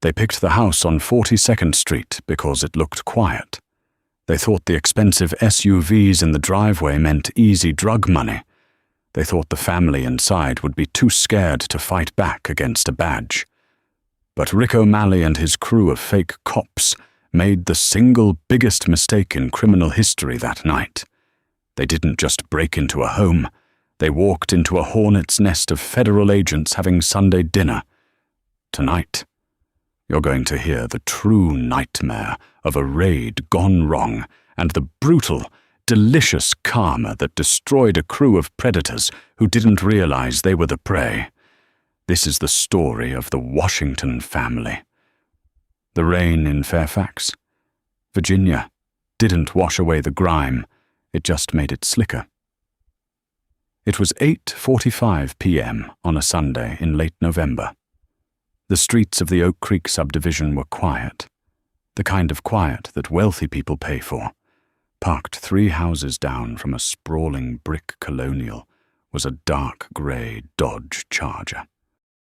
They picked the house on 42nd Street because it looked quiet. They thought the expensive SUVs in the driveway meant easy drug money. They thought the family inside would be too scared to fight back against a badge. But Rick O'Malley and his crew of fake cops made the single biggest mistake in criminal history that night. They didn't just break into a home. They walked into a hornet's nest of federal agents having Sunday dinner. Tonight, you're going to hear the true nightmare of a raid gone wrong and the brutal, delicious karma that destroyed a crew of predators who didn't realize they were the prey. This is the story of the Washington family. The rain in Fairfax, Virginia, didn't wash away the grime, it just made it slicker. It was 8:45 p.m. on a Sunday in late November. The streets of the Oak Creek subdivision were quiet, the kind of quiet that wealthy people pay for. Parked 3 houses down from a sprawling brick colonial was a dark grey Dodge Charger.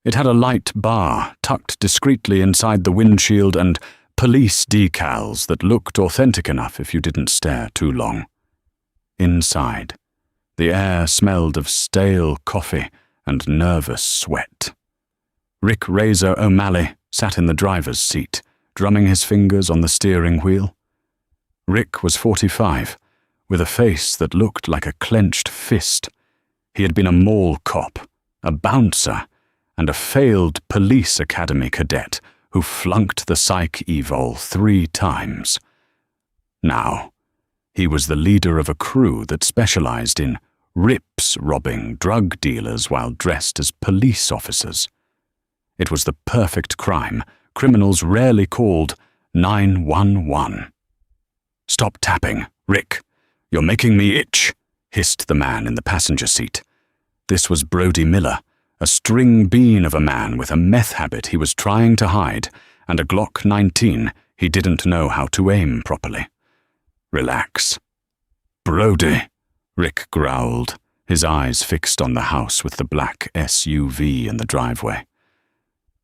It had a light bar tucked discreetly inside the windshield and police decals that looked authentic enough if you didn't stare too long. Inside, the air smelled of stale coffee and nervous sweat. Rick Razor O'Malley sat in the driver's seat, drumming his fingers on the steering wheel. Rick was 45, with a face that looked like a clenched fist. He had been a mall cop, a bouncer, and a failed police academy cadet who flunked the psych evol 3 times. Now, he was the leader of a crew that specialized in rips robbing drug dealers while dressed as police officers. It was the perfect crime criminals rarely called 911. "Stop tapping, Rick. You're making me itch," hissed the man in the passenger seat. This was Brody Miller, a string bean of a man with a meth habit he was trying to hide, and a Glock 19 he didn't know how to aim properly. "Relax." "Brody," Rick growled, his eyes fixed on the house with the black SUV in the driveway.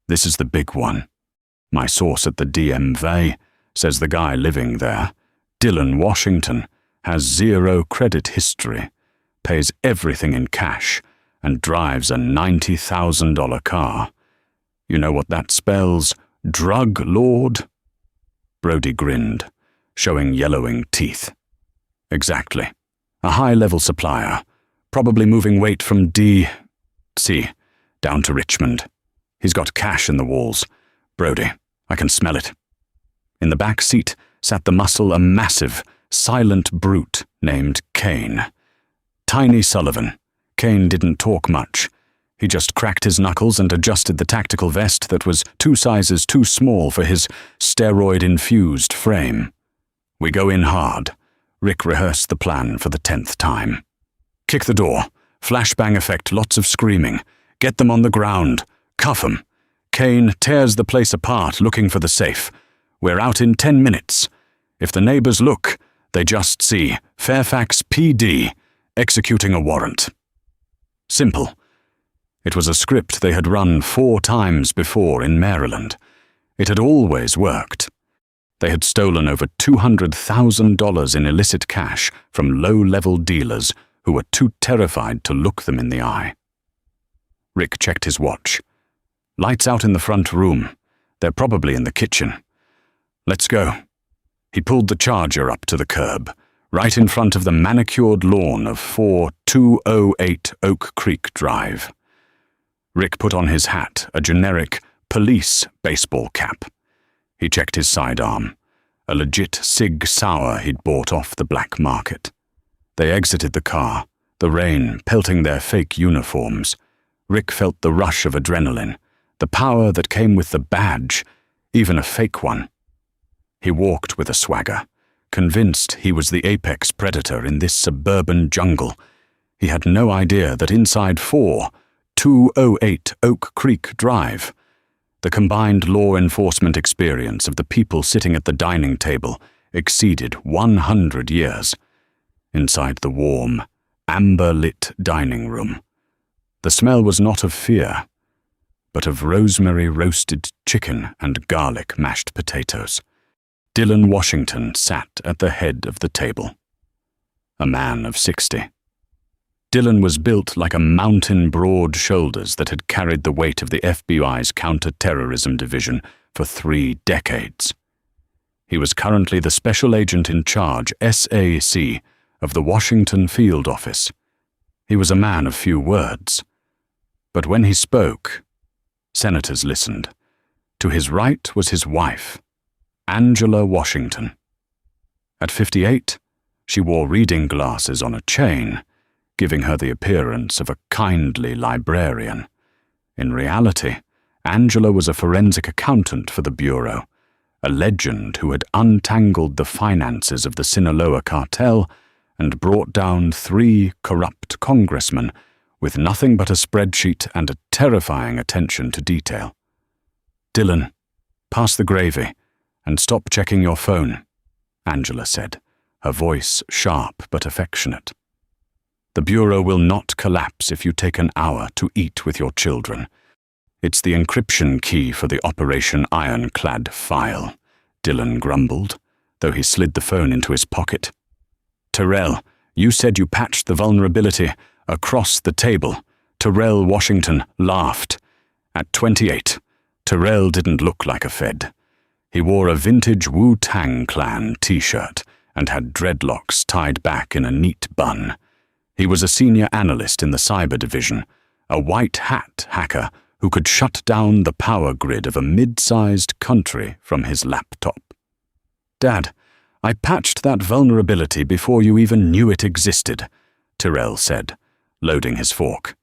"This is the big one. My source at the DMV says the guy living there, Dylan Washington, has 0 credit history, pays everything in cash, and drives a $90,000 car. You know what that spells? Drug lord?" Brody grinned, showing yellowing teeth. "Exactly. A high-level supplier, probably moving weight from D.C. down to Richmond. He's got cash in the walls. Brody, I can smell it." In the back seat sat the muscle a massive, silent brute named Kane. Tiny Sullivan. Kane didn't talk much. He just cracked his knuckles and adjusted the tactical vest that was 2 sizes too small for his steroid-infused frame. "We go in hard." Rick rehearsed the plan for the 10th time. "Kick the door. Flashbang effect, lots of screaming. Get them on the ground. Cuff 'em. Kane tears the place apart looking for the safe. We're out in 10 minutes. If the neighbors look, they just see Fairfax PD executing a warrant." Simple. It was a script they had run 4 times before in Maryland. It had always worked. They had stolen over $200,000 in illicit cash from low-level dealers who were too terrified to look them in the eye. Rick checked his watch. "Lights out in the front room. They're probably in the kitchen. Let's go." He pulled the Charger up to the curb, right in front of the manicured lawn of 4208 Oak Creek Drive. Rick put on his hat, a generic police baseball cap. He checked his sidearm, a legit Sig Sauer he'd bought off the black market. They exited the car, the rain pelting their fake uniforms. Rick felt the rush of adrenaline, the power that came with the badge, even a fake one. He walked with a swagger, convinced he was the apex predator in this suburban jungle. He had no idea that inside 4208 Oak Creek Drive, the combined law enforcement experience of the people sitting at the dining table exceeded 100 years. Inside the warm, amber-lit dining room, the smell was not of fear, but of rosemary roasted chicken and garlic mashed potatoes. Dylan Washington sat at the head of the table. A man of 60. Dylan was built like a mountain, broad shoulders that had carried the weight of the FBI's counter-terrorism division for 3 decades. He was currently the special agent in charge, SAC, of the Washington Field Office. He was a man of few words. But when he spoke, senators listened. To his right was his wife, Angela Washington. At 58, she wore reading glasses on a chain, giving her the appearance of a kindly librarian. In reality, Angela was a forensic accountant for the Bureau, a legend who had untangled the finances of the Sinaloa cartel and brought down 3 corrupt congressmen with nothing but a spreadsheet and a terrifying attention to detail. "Dylan, pass the gravy and stop checking your phone," Angela said, her voice sharp but affectionate. "The Bureau will not collapse if you take an hour to eat with your children. It's the encryption key for the Operation Ironclad file," Dylan grumbled, though he slid the phone into his pocket. "Terrell, you said you patched the vulnerability across the table." Terrell Washington laughed. At 28, Terrell didn't look like a Fed. He wore a vintage Wu-Tang Clan t-shirt and had dreadlocks tied back in a neat bun. He was a senior analyst in the cyber division, a white hat hacker who could shut down the power grid of a mid-sized country from his laptop. "Dad, I patched that vulnerability before you even knew it existed," Terrell said, loading his fork.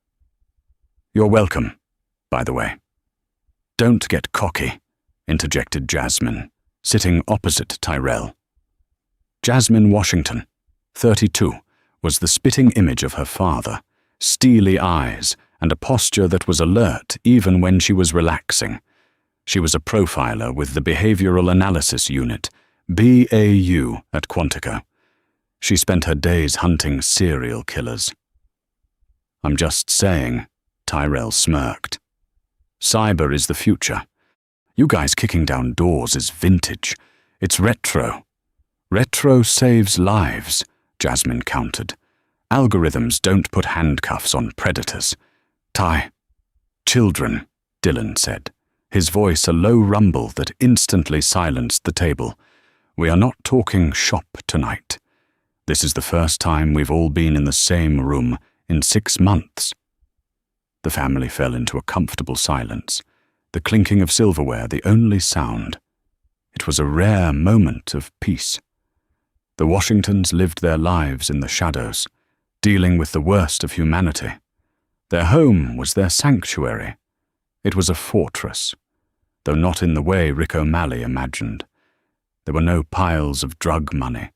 "You're welcome, by the way." "Don't get cocky," interjected Jasmine, sitting opposite Tyrell. Jasmine Washington, 32, was the spitting image of her father, steely eyes and a posture that was alert even when she was relaxing. She was a profiler with the Behavioral Analysis Unit, BAU, at Quantico. She spent her days hunting serial killers. "I'm just saying," Tyrell smirked. "Cyber is the future. You guys kicking down doors is vintage. It's retro." "Retro saves lives," Jasmine countered. "Algorithms don't put handcuffs on predators." "Children," Dylan said, his voice a low rumble that instantly silenced the table. "We are not talking shop tonight. This is the first time we've all been in the same room in 6 months." The family fell into a comfortable silence, the clinking of silverware the only sound. It was a rare moment of peace. The Washingtons lived their lives in the shadows, dealing with the worst of humanity. Their home was their sanctuary. It was a fortress, though not in the way Rick O'Malley imagined. There were no piles of drug money,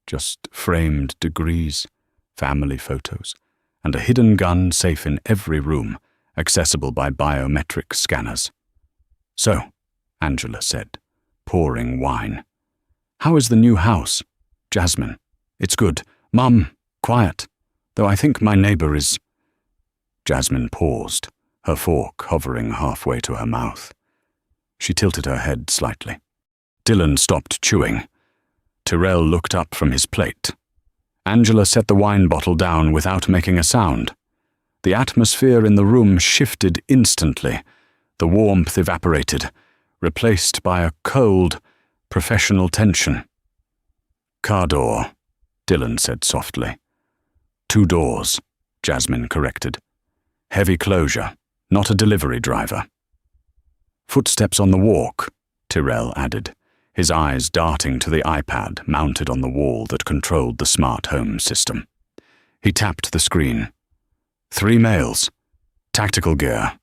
just framed degrees, family photos, and a hidden gun safe in every room, accessible by biometric scanners. "So," Angela said, pouring wine. "How is the new house?" "Jasmine, it's good. Mum, quiet, though I think my neighbor is—" Jasmine paused, her fork hovering halfway to her mouth. She tilted her head slightly. Dylan stopped chewing. Terrell looked up from his plate. Angela set the wine bottle down without making a sound. The atmosphere in the room shifted instantly. The warmth evaporated, replaced by a cold, professional tension. "Car door," Dylan said softly. "2 doors," Jasmine corrected. "Heavy closure, not a delivery driver." "Footsteps on the walk," Terrell added, his eyes darting to the iPad mounted on the wall that controlled the smart home system. He tapped the screen. 3 males, tactical gear,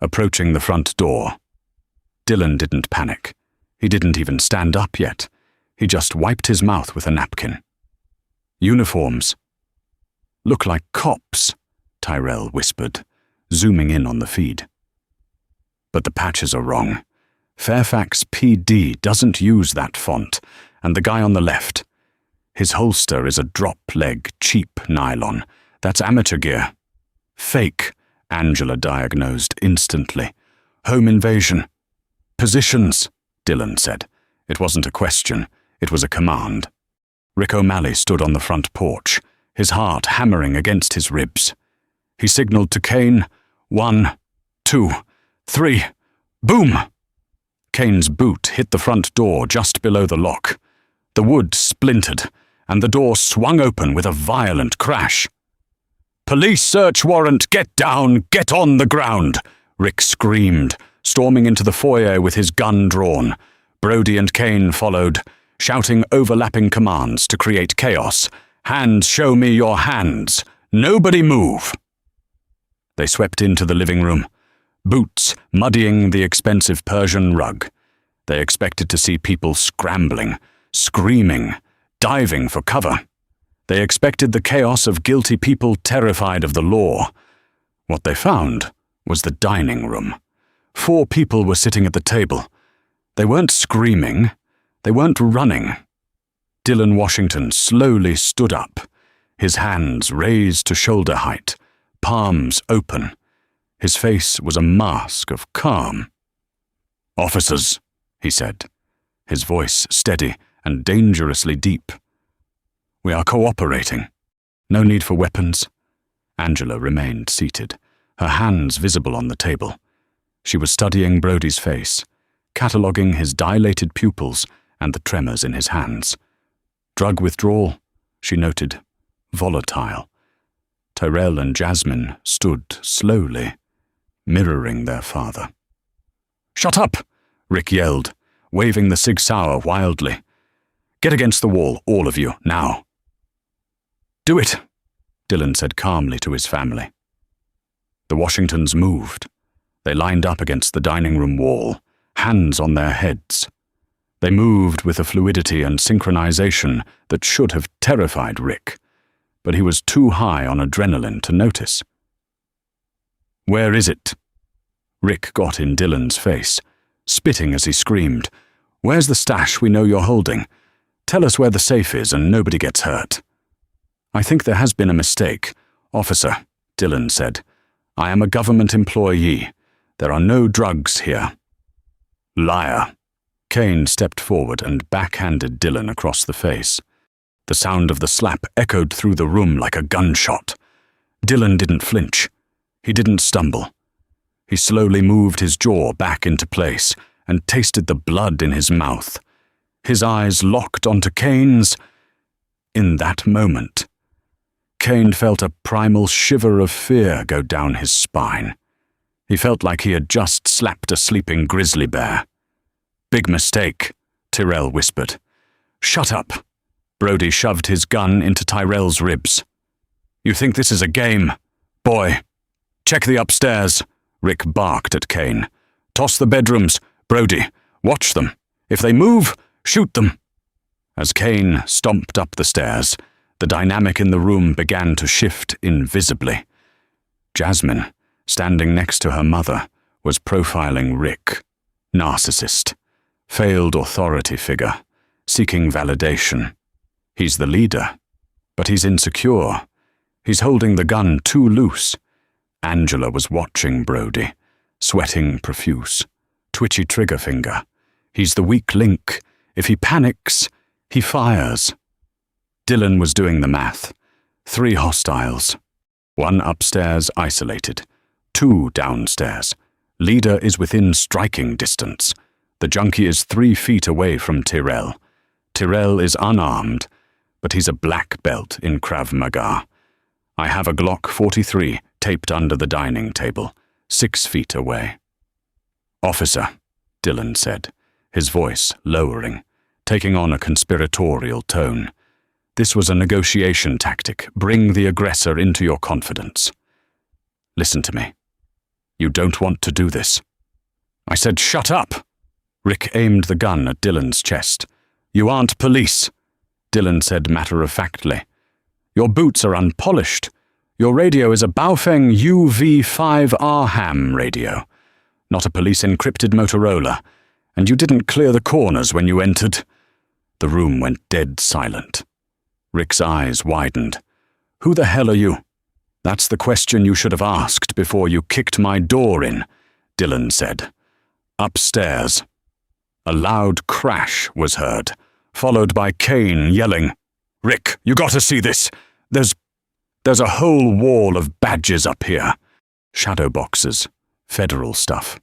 approaching the front door. Dylan didn't panic. He didn't even stand up yet. He just wiped his mouth with a napkin. "Uniforms." "Look like cops," Tyrell whispered, zooming in on the feed. "But the patches are wrong. Fairfax PD doesn't use that font, and the guy on the left. His holster is a drop-leg, cheap nylon. That's amateur gear." "Fake," Angela diagnosed instantly. Home invasion. Positions, Dillon said. It wasn't a question, it was a command. Rick O'Malley stood on the front porch, his heart hammering against his ribs. He signaled to Kane, 1, 2, 3, boom! Kane's boot hit the front door just below the lock. The wood splintered, and the door swung open with a violent crash. "Police search warrant! Get down! Get on the ground!" Rick screamed, storming into the foyer with his gun drawn. Brody and Kane followed, shouting overlapping commands to create chaos. "Hands, show me your hands! Nobody move!" They swept into the living room, boots muddying the expensive Persian rug. They expected to see people scrambling, screaming, diving for cover. They expected the chaos of guilty people terrified of the law. What they found was the dining room. 4 people were sitting at the table. They weren't screaming. They weren't running. Dillon Washington slowly stood up, his hands raised to shoulder height, palms open. His face was a mask of calm. "Officers," he said, his voice steady and dangerously deep. "We are cooperating. No need for weapons." Angela remained seated, her hands visible on the table. She was studying Brody's face, cataloguing his dilated pupils and the tremors in his hands. Drug withdrawal, she noted, volatile. Tyrell and Jasmine stood slowly, mirroring their father. "Shut up!" Rick yelled, waving the Sig Sauer wildly. "Get against the wall, all of you, now." "Do it," Dillon said calmly to his family. The Washingtons moved. They lined up against the dining room wall, hands on their heads. They moved with a fluidity and synchronization that should have terrified Rick, but he was too high on adrenaline to notice. "Where is it?" Rick got in Dillon's face, spitting as he screamed. "Where's the stash we know you're holding? Tell us where the safe is and nobody gets hurt." "I think there has been a mistake, officer," Dillon said. "I am a government employee. There are no drugs here." "Liar." Kane stepped forward and backhanded Dillon across the face. The sound of the slap echoed through the room like a gunshot. Dillon didn't flinch. He didn't stumble. He slowly moved his jaw back into place and tasted the blood in his mouth. His eyes locked onto Kane's. In that moment, Kane felt a primal shiver of fear go down his spine. He felt like he had just slapped a sleeping grizzly bear. "Big mistake," Tyrell whispered. "Shut up." Brody shoved his gun into Tyrell's ribs. "You think this is a game? Boy, check the upstairs," Rick barked at Kane. "Toss the bedrooms. Brody, watch them. If they move, shoot them." As Kane stomped up the stairs, the dynamic in the room began to shift invisibly. Jasmine, standing next to her mother, was profiling Rick. Narcissist. Failed authority figure. Seeking validation. He's the leader, but he's insecure. He's holding the gun too loose. Angela was watching Brody, sweating profuse. Twitchy trigger finger. He's the weak link. If he panics, he fires. Dillon was doing the math. 3 hostiles. 1 upstairs isolated. 2 downstairs. Leader is within striking distance. The junkie is 3 feet away from Tyrell. Tyrell is unarmed, but he's a black belt in Krav Maga. I have a Glock 43 taped under the dining table, 6 feet away. "Officer," Dillon said, his voice lowering, taking on a conspiratorial tone. This was a negotiation tactic. Bring the aggressor into your confidence. "Listen to me. You don't want to do this." "I said shut up!" Rick aimed the gun at Dillon's chest. "You aren't police," Dillon said matter-of-factly. "Your boots are unpolished. Your radio is a Baofeng UV5R ham radio, not a police-encrypted Motorola, and you didn't clear the corners when you entered." The room went dead silent. Rick's eyes widened. "Who the hell are you?" "That's the question you should have asked before you kicked my door in," Dylan said. "Upstairs." A loud crash was heard, followed by Kane yelling, "Rick, you gotta see this! There's a whole wall of badges up here. Shadow boxes, federal stuff."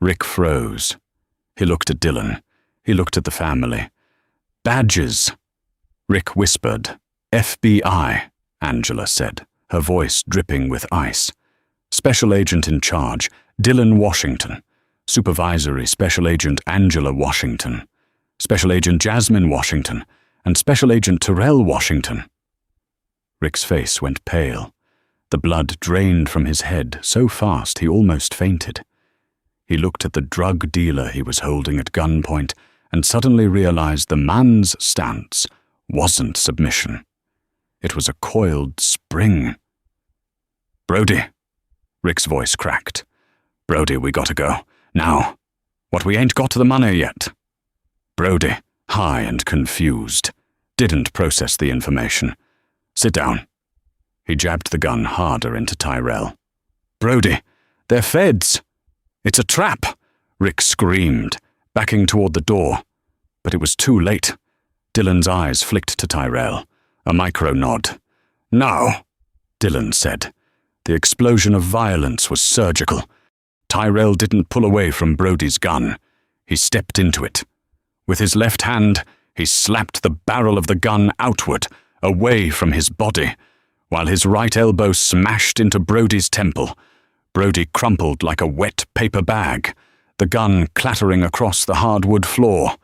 Rick froze. He looked at Dylan. He looked at the family. "Badges." Rick whispered. "FBI," Angela said, her voice dripping with ice. "Special Agent in charge, Dylan Washington. Supervisory Special Agent Angela Washington. Special Agent Jasmine Washington, and Special Agent Terrell Washington." Rick's face went pale. The blood drained from his head so fast he almost fainted. He looked at the drug dealer he was holding at gunpoint and suddenly realized the man's stance wasn't submission. It was a coiled spring. "Brody," Rick's voice cracked. "Brody, we gotta go. Now. What, we ain't got to the money yet?" Brody, high and confused, didn't process the information. "Sit down." He jabbed the gun harder into Tyrell. "Brody, they're feds." "It's a trap," Rick screamed, backing toward the door. But it was too late. Dylan's eyes flicked to Tyrell. A micro nod. "Now," Dylan said. The explosion of violence was surgical. Tyrell didn't pull away from Brody's gun. He stepped into it. With his left hand, he slapped the barrel of the gun outward, away from his body, while his right elbow smashed into Brody's temple. Brody crumpled like a wet paper bag, the gun clattering across the hardwood floor.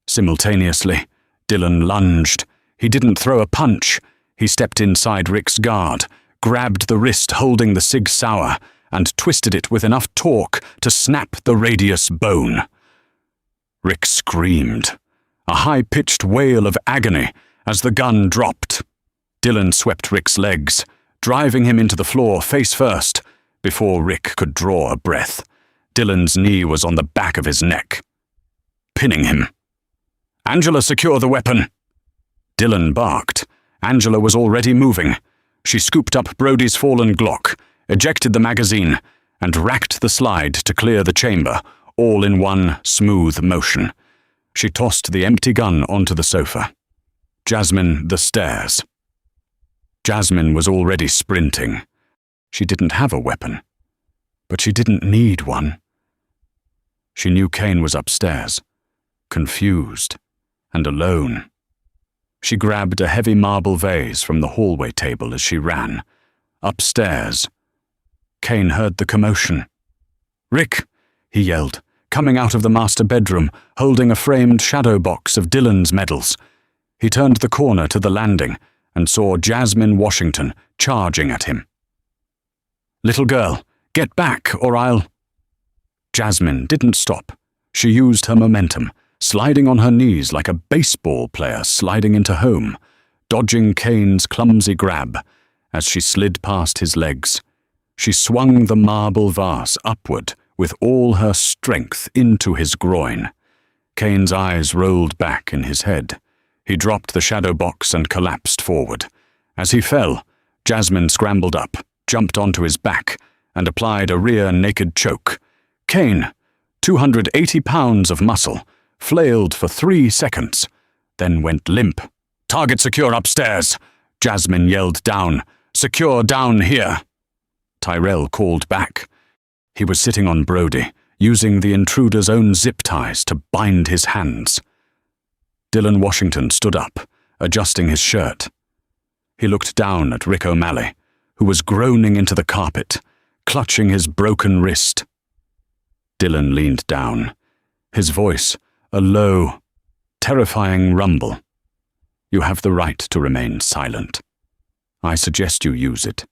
Simultaneously, Dylan lunged. He didn't throw a punch. He stepped inside Rick's guard, grabbed the wrist holding the Sig Sauer, and twisted it with enough torque to snap the radius bone. Rick screamed, a high-pitched wail of agony as the gun dropped. Dylan swept Rick's legs, driving him into the floor face first. Before Rick could draw a breath, Dylan's knee was on the back of his neck, pinning him. "Angela, secure the weapon." Dylan barked. Angela was already moving. She scooped up Brody's fallen Glock, ejected the magazine, and racked the slide to clear the chamber, all in one smooth motion. She tossed the empty gun onto the sofa. Jasmine, the stairs. Jasmine was already sprinting. She didn't have a weapon, but she didn't need one. She knew Kane was upstairs, confused and alone. She grabbed a heavy marble vase from the hallway table as she ran. Upstairs. Kane heard the commotion. "Rick," he yelled, coming out of the master bedroom, holding a framed shadow box of Dylan's medals. He turned the corner to the landing and saw Jasmine Washington charging at him. "Little girl, get back or I'll—" Jasmine didn't stop. She used her momentum, sliding on her knees like a baseball player sliding into home, dodging Kane's clumsy grab. As she slid past his legs, she swung the marble vase upward with all her strength into his groin. Kane's eyes rolled back in his head. He dropped the shadow box and collapsed forward. As he fell, Jasmine scrambled up, jumped onto his back, and applied a rear naked choke. Kane, 280 pounds of muscle, flailed for 3 seconds, then went limp. "Target secure upstairs," Jasmine yelled down. "Secure down here." Tyrell called back. He was sitting on Brody, using the intruder's own zip ties to bind his hands. Dylan Washington stood up, adjusting his shirt. He looked down at Rick O'Malley, who was groaning into the carpet, clutching his broken wrist. Dylan leaned down, his voice a low, terrifying rumble. "You have the right to remain silent. I suggest you use it,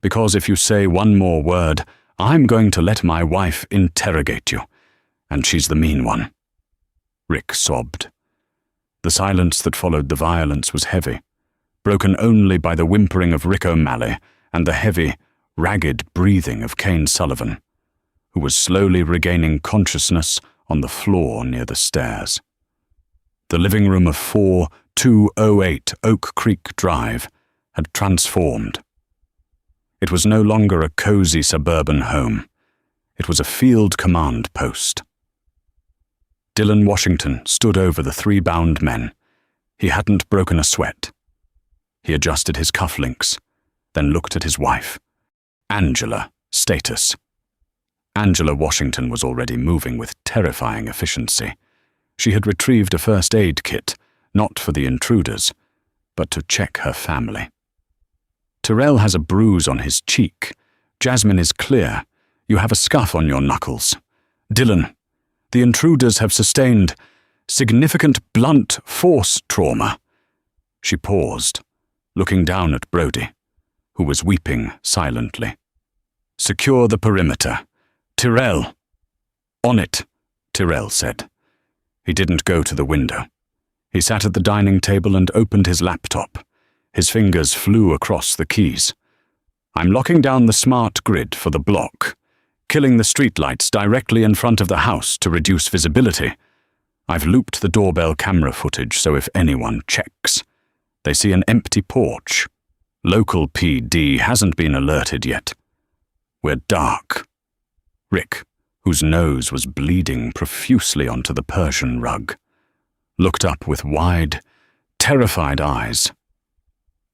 because if you say one more word, I'm going to let my wife interrogate you, and she's the mean one." Rick sobbed. The silence that followed the violence was heavy, broken only by the whimpering of Rick O'Malley and the heavy, ragged breathing of Kane Sullivan, who was slowly regaining consciousness on the floor near the stairs. The living room of 4208 Oak Creek Drive had transformed. It was no longer a cozy suburban home. It was a field command post. Dylan Washington stood over the 3 bound men. He hadn't broken a sweat. He adjusted his cufflinks, then looked at his wife. Angela, status. Angela Washington was already moving with terrifying efficiency. She had retrieved a first aid kit, not for the intruders, but to check her family. Tyrell has a bruise on his cheek. Jasmine is clear. You have a scuff on your knuckles. Dylan, the intruders have sustained significant blunt force trauma. She paused, looking down at Brody, who was weeping silently. Secure the perimeter. Tyrell. On it, Tyrell said. He didn't go to the window. He sat at the dining table and opened his laptop. His fingers flew across the keys. I'm locking down the smart grid for the block, killing the streetlights directly in front of the house to reduce visibility. I've looped the doorbell camera footage so if anyone checks, they see an empty porch. Local PD hasn't been alerted yet. We're dark. Rick, whose nose was bleeding profusely onto the Persian rug, looked up with wide, terrified eyes.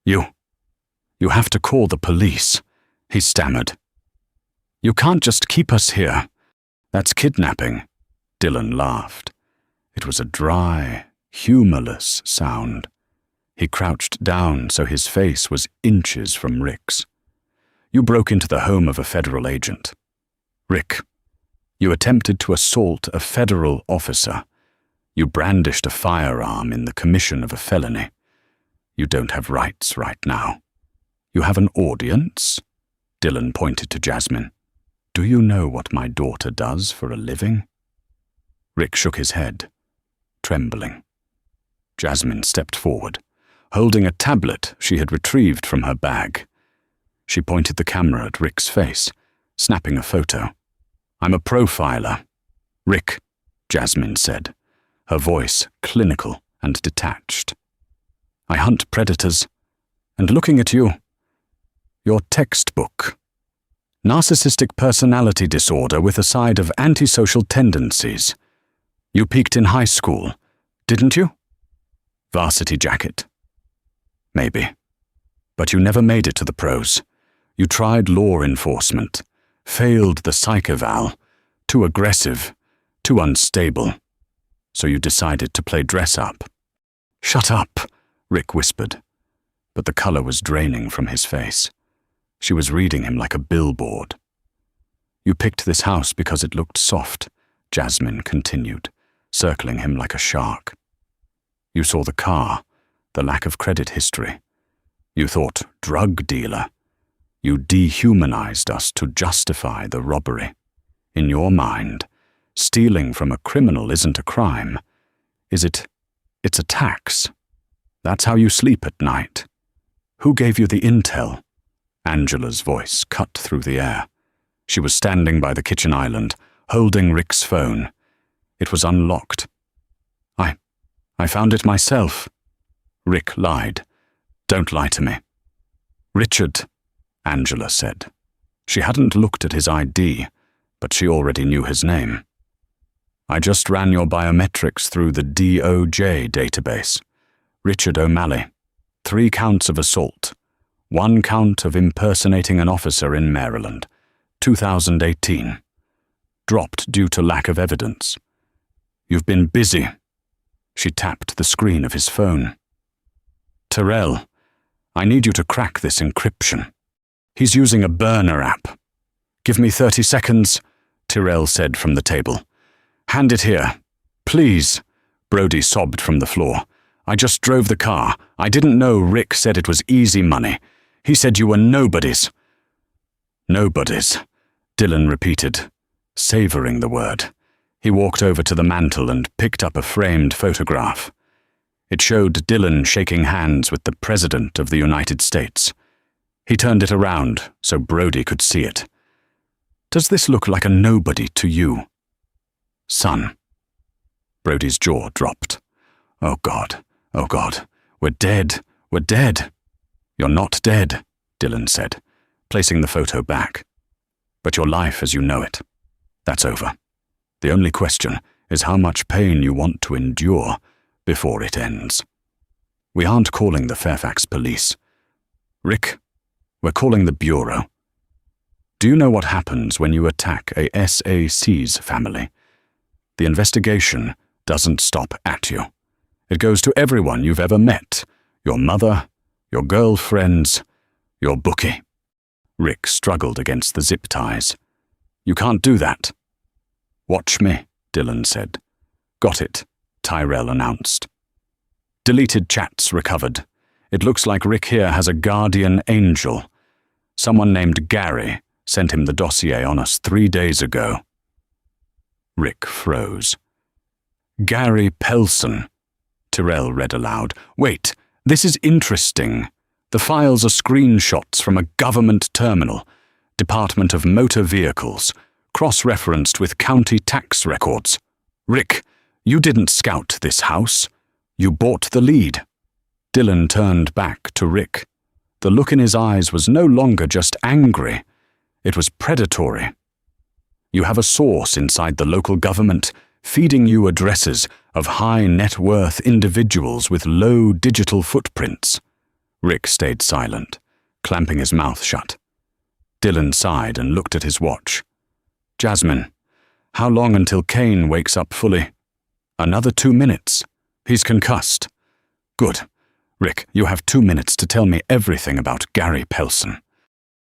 You have to call the police, he stammered. You can't just keep us here. That's kidnapping, Dylan laughed. It was a dry, humorless sound. He crouched down so his face was inches from Rick's. You broke into the home of a federal agent. Rick, you attempted to assault a federal officer. You brandished a firearm in the commission of a felony. You don't have rights right now. You have an audience? Dylan pointed to Jasmine. Do you know what my daughter does for a living? Rick shook his head, trembling. Jasmine stepped forward, holding a tablet she had retrieved from her bag. She pointed the camera at Rick's face, snapping a photo. I'm a profiler. Rick, Jasmine said, her voice clinical and detached. I hunt predators, and looking at you, your textbook. Narcissistic personality disorder with a side of antisocial tendencies. You peaked in high school, didn't you? Varsity jacket. Maybe. But you never made it to the pros. You tried law enforcement, failed the psych eval, too aggressive, too unstable. So you decided to play dress up. Shut up, Rick whispered, but the color was draining from his face. She was reading him like a billboard. You picked this house because it looked soft, Jasmine continued, circling him like a shark. You saw the car, the lack of credit history. You thought drug dealer. You dehumanized us to justify the robbery. In your mind, stealing from a criminal isn't a crime. Is it? It's a tax. That's how you sleep at night. Who gave you the intel? Angela's voice cut through the air. She was standing by the kitchen island, holding Rick's phone. It was unlocked. I found it myself. Rick lied. Don't lie to me. Richard, Angela said. She hadn't looked at his ID, but she already knew his name. I just ran your biometrics through the DOJ database. Richard O'Malley. 3 counts of assault. 1 count of impersonating an officer in Maryland. 2018. Dropped due to lack of evidence. You've been busy. She tapped the screen of his phone. Tyrell, I need you to crack this encryption. He's using a burner app. Give me 30 seconds, Tyrell said from the table. Hand it here. Please, Brody sobbed from the floor. I just drove the car. I didn't know Rick said it was easy money. He said you were nobodies. Nobodies, Dylan repeated, savoring the word. He walked over to the mantel and picked up a framed photograph. It showed Dylan shaking hands with the President of the United States. He turned it around so Brody could see it. Does this look like a nobody to you? Son. Brody's jaw dropped. Oh God, we're dead, we're dead. You're not dead, Dylan said, placing the photo back. But your life as you know it, That's over. The only question is how much pain you want to endure before it ends. We aren't calling the Fairfax police. Rick, we're calling the Bureau. Do you know what happens when you attack a SAC's family? The investigation doesn't stop at you. It goes to everyone you've ever met. Your mother, your girlfriends, your bookie. Rick struggled against the zip ties. You can't do that. Watch me, Dylan said. Got it, Tyrell announced. Deleted chats recovered. It looks like Rick here has a guardian angel. Someone named Gary sent him the dossier on us 3 days ago. Rick froze. Gary Pelson, Tyrell read aloud. Wait, this is interesting. The files are screenshots from a government terminal, Department of Motor Vehicles, cross-referenced with county tax records. Rick, you didn't scout this house. You bought the lead. Dylan turned back to Rick. The look in his eyes was no longer just angry. It was predatory. You have a source inside the local government feeding you addresses of high net worth individuals with low digital footprints. Rick stayed silent, clamping his mouth shut. Dylan sighed and looked at his watch. Jasmine, how long until Kane wakes up fully? Another 2 minutes. He's concussed. Good. Rick, you have 2 minutes to tell me everything about Gary Pelson.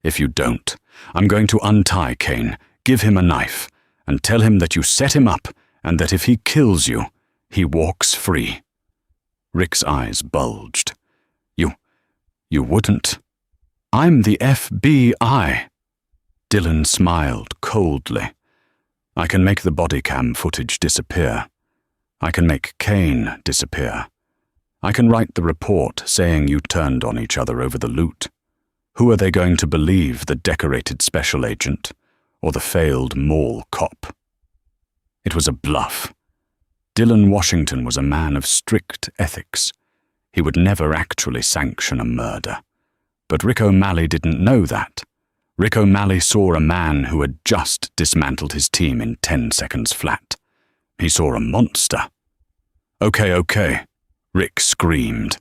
If you don't, I'm going to untie Kane, give him a knife, and tell him that you set him up and that if he kills you, he walks free. Rick's eyes bulged. You wouldn't? I'm the FBI. Dylan smiled coldly. I can make the body cam footage disappear. I can make Kane disappear. I can write the report saying you turned on each other over the loot. Who are they going to believe, the decorated special agent or the failed mall cop? It was a bluff. Dylan Washington was a man of strict ethics. He would never actually sanction a murder. But Rick O'Malley didn't know that. Rick O'Malley saw a man who had just dismantled his team in 10 seconds flat. He saw a monster. Okay, Rick screamed.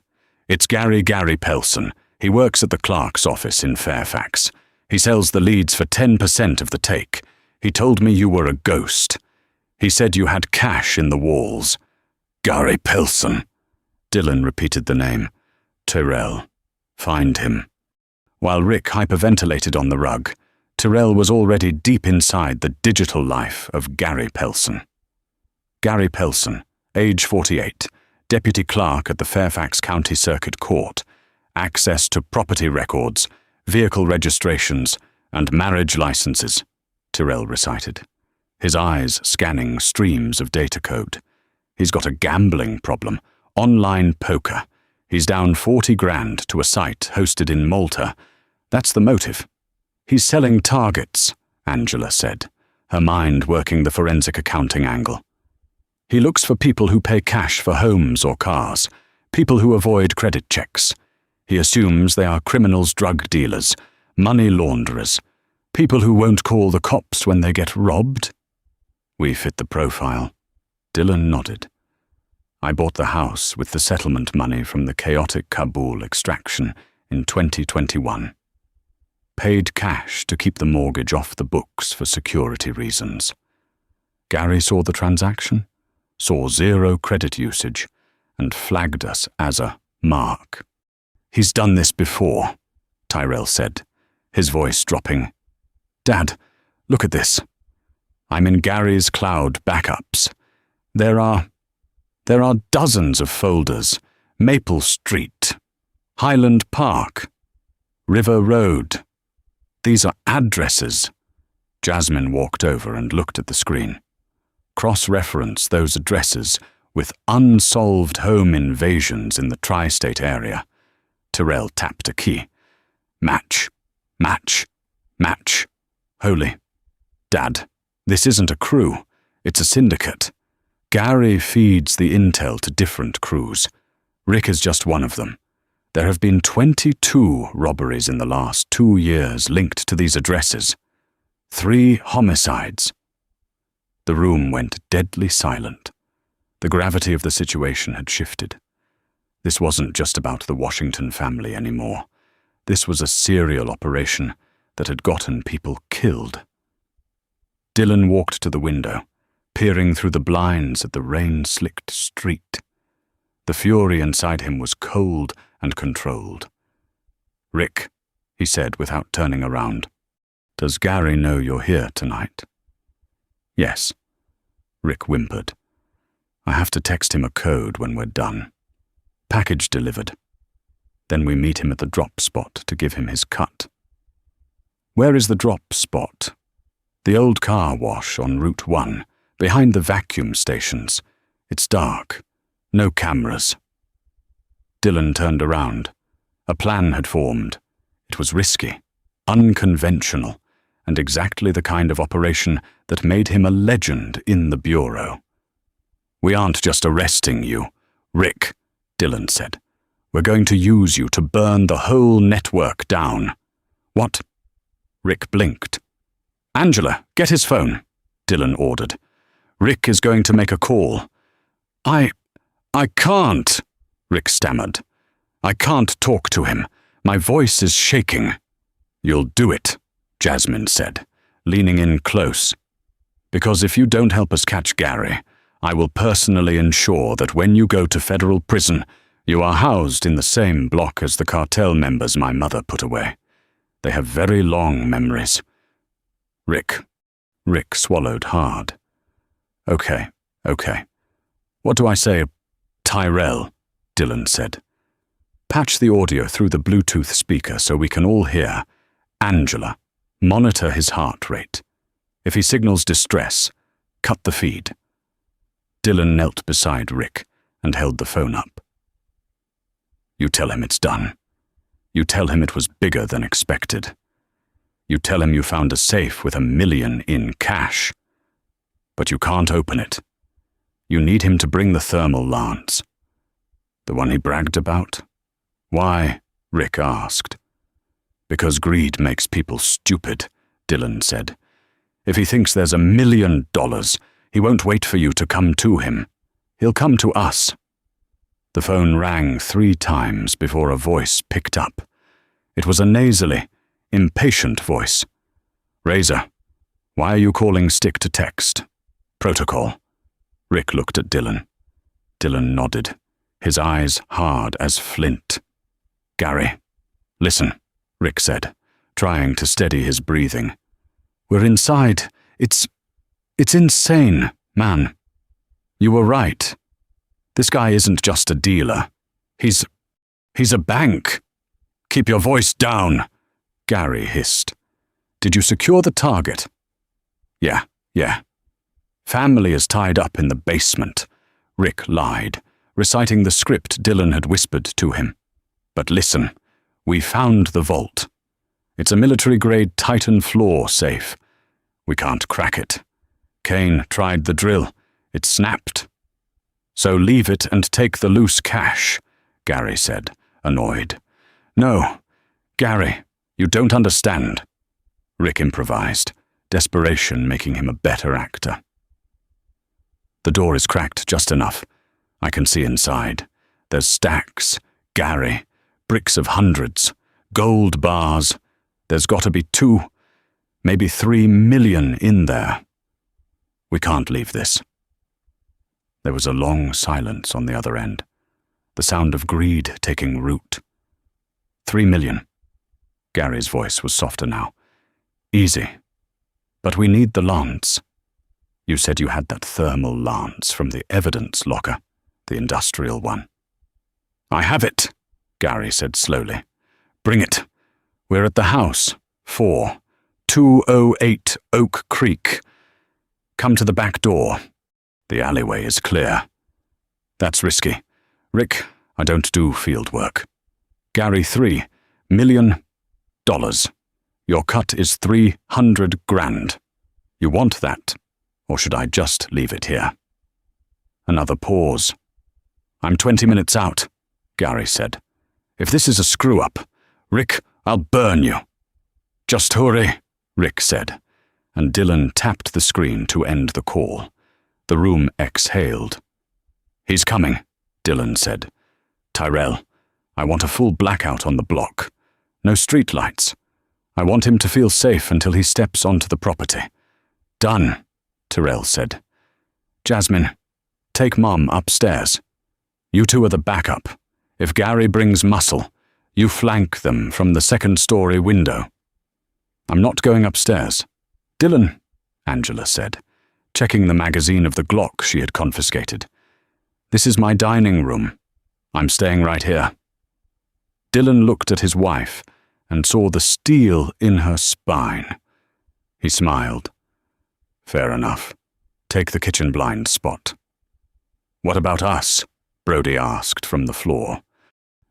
It's Gary Pelson. He works at the clerk's office in Fairfax. He sells the leads for 10% of the take. He told me you were a ghost. He said you had cash in the walls. Gary Pelson. Dylan repeated the name. Tyrell. Find him. While Rick hyperventilated on the rug, Tyrell was already deep inside the digital life of Gary Pelson. Gary Pelson, age 48, deputy clerk at the Fairfax County Circuit Court, access to property records, vehicle registrations, and marriage licenses, Tyrell recited, his eyes scanning streams of data code. He's got a gambling problem, online poker. He's down 40 grand to a site hosted in Malta. That's the motive. He's selling targets, Angela said, her mind working the forensic accounting angle. He looks for people who pay cash for homes or cars, people who avoid credit checks. He assumes they are criminals, drug dealers, money launderers, people who won't call the cops when they get robbed. We fit the profile. Dylan nodded. I bought the house with the settlement money from the chaotic Kabul extraction in 2021. Paid cash to keep the mortgage off the books for security reasons. Gary saw the transaction, saw zero credit usage, and flagged us as a mark. He's done this before, Tyrell said, his voice dropping. Dad, look at this. I'm in Gary's cloud backups. There are dozens of folders. Maple Street, Highland Park, River Road. These are addresses. Jasmine walked over and looked at the screen. Cross-reference those addresses with unsolved home invasions in the tri-state area. Tyrell tapped a key. Match. Holy. Dad, this isn't a crew. It's a syndicate. Gary feeds the intel to different crews. Rick is just one of them. There have been 22 robberies in the last 2 years linked to these addresses. 3 homicides. The room went deadly silent. The gravity of the situation had shifted. This wasn't just about the Washington family anymore. This was a serial operation that had gotten people killed. Dylan walked to the window, peering through the blinds at the rain-slicked street. The fury inside him was cold and controlled. "Rick," he said without turning around, "does Gary know you're here tonight?" "Yes," Rick whimpered. "I have to text him a code when we're done. Package delivered. Then we meet him at the drop spot to give him his cut." "Where is the drop spot?" "The old car wash on Route 1, behind the vacuum stations. It's dark. No cameras." Dylan turned around. A plan had formed. It was risky, unconventional, and exactly the kind of operation that made him a legend in the Bureau. "We aren't just arresting you, Rick," Dylan said. "We're going to use you to burn the whole network down." "What?" Rick blinked. "Angela, get his phone," Dylan ordered. "Rick is going to make a call." I can't," Rick stammered. "I can't talk to him. My voice is shaking." "You'll do it," Jasmine said, leaning in close. "Because if you don't help us catch Gary, I will personally ensure that when you go to federal prison, you are housed in the same block as the cartel members my mother put away. They have very long memories." Rick swallowed hard. Okay. What do I say?" "Tyrell," Dylan said. "Patch the audio through the Bluetooth speaker so we can all hear. Angela, monitor his heart rate. If he signals distress, cut the feed." Dylan knelt beside Rick and held the phone up. "You tell him it's done. You tell him it was bigger than expected. You tell him you found a safe with $1 million in cash. But you can't open it. You need him to bring the thermal lance." "The one he bragged about?" "Why?" Rick asked. "Because greed makes people stupid," Dylan said. "If he thinks there's $1 million, he won't wait for you to come to him. He'll come to us." The phone rang 3 times before a voice picked up. It was a nasally, impatient voice. "Razor, why are you calling stick to text?" "Protocol." Rick looked at Dylan. Dylan nodded, his eyes hard as flint. "Gary, listen," Rick said, trying to steady his breathing. "We're inside. It's insane, man. You were right. This guy isn't just a dealer. He's a bank." "Keep your voice down," Gary hissed. "Did you secure the target?" Yeah. "Family is tied up in the basement," Rick lied, reciting the script Dylan had whispered to him. "But listen, we found the vault. It's a military-grade Titan floor safe. We can't crack it. Kane tried the drill. It snapped." "So leave it and take the loose cash," Gary said, annoyed. "No, Gary, you don't understand," Rick improvised, desperation making him a better actor. "The door is cracked just enough. I can see inside. There's stacks, Gary, bricks of hundreds, gold bars. There's got to be 2, maybe 3 million in there. We can't leave this." There was a long silence on the other end, the sound of greed taking root. 3 million. Gary's voice was softer now. "Easy. But we need the lance. You said you had that thermal lance from the evidence locker, the industrial one." "I have it," Gary said slowly. "Bring it. We're at the house, 208 Oak Creek. Come to the back door. The alleyway is clear." "That's risky. Rick, I don't do field work." "Gary, $3 million. Your cut is 300 grand. You want that, or should I just leave it here?" Another pause. "I'm 20 minutes out," Gary said. "If this is a screw-up, Rick, I'll burn you." "Just hurry," Rick said, and Dylan tapped the screen to end the call. The room exhaled. "He's coming," Dylan said. "Tyrell, I want a full blackout on the block. No streetlights. I want him to feel safe until he steps onto the property." "Done," Tyrell said. "Jasmine, take Mom upstairs. You two are the backup. If Gary brings muscle, you flank them from the second-story window." "I'm not going upstairs." "Dylan," Angela said, checking the magazine of the Glock she had confiscated. "This is my dining room. I'm staying right here." Dylan looked at his wife and saw the steel in her spine. He smiled. "Fair enough. Take the kitchen blind spot." "What about us?" Brody asked from the floor.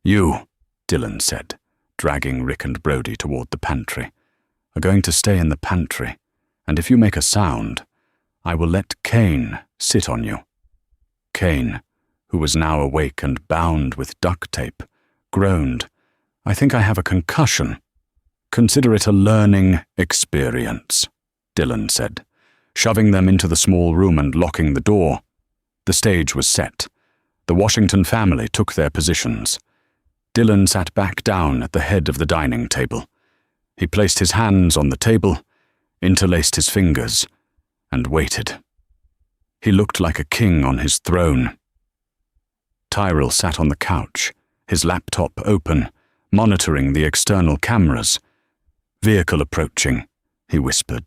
"You," Dylan said, dragging Rick and Brody toward the pantry, "are going to stay in the pantry, and if you make a sound, I will let Kane sit on you." Kane, who was now awake and bound with duct tape, groaned. "I think I have a concussion." "Consider it a learning experience," Dylan said, shoving them into the small room and locking the door. The stage was set. The Washington family took their positions. Dylan sat back down at the head of the dining table. He placed his hands on the table, interlaced his fingers, and waited. He looked like a king on his throne. Tyrell sat on the couch, his laptop open, monitoring the external cameras. "Vehicle approaching," he whispered.